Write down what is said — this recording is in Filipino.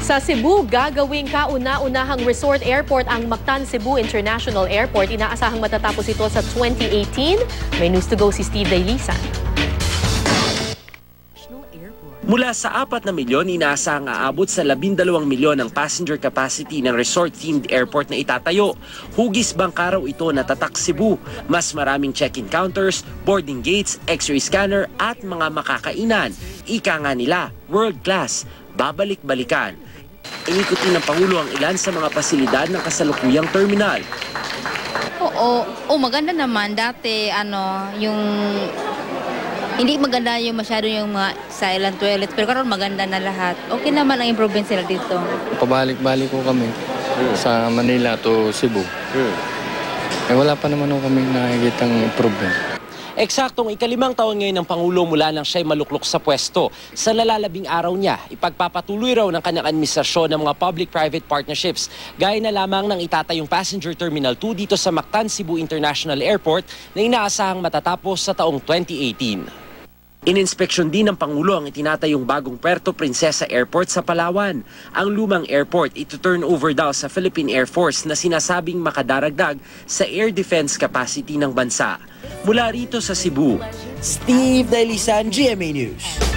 Sa Cebu, gagawing kauna-unahang resort airport ang Mactan Cebu International Airport. Inaasahang matatapos ito sa 2018. May news to go si Steve Dailisan. Mula sa 4 na milyon, inaasahang aabot sa 12 milyon ang passenger capacity ng resort-themed airport na itatayo. Hugis bangka raw ito na tatak Cebu. Mas maraming check-in counters, boarding gates, x-ray scanner at mga makakainan. Ika nga nila, world class, babalik-balikan. Inikutin ng Pangulo ang ilan sa mga pasilidad ng kasalukuyang terminal. Oo, maganda naman. Dati, yung hindi maganda yung masyado yung mga silent toilets, pero karon maganda na lahat. Okay naman ang improvement sila dito. Pabalik-balik ko kami sa Manila to Cebu. Wala pa naman kami nakikitang improvement. Eksaktong 5 taon ngayon ng Pangulo mula nang siya'y maluklok sa pwesto. Sa nalalabing araw niya, ipagpapatuloy raw ng kanyang administrasyon ng mga public-private partnerships. Gaya na lamang ng itatayong Passenger Terminal 2 dito sa Mactan Cebu International Airport na inaasahang matatapos sa taong 2018. Ininspeksyon din ng Pangulo ang itinatayong bagong Puerto Princesa Airport sa Palawan. Ang lumang airport ito-turn over daw sa Philippine Air Force na sinasabing makadaragdag sa air defense capacity ng bansa. Mula rito sa Cebu, Steve Dailisan, GMA News.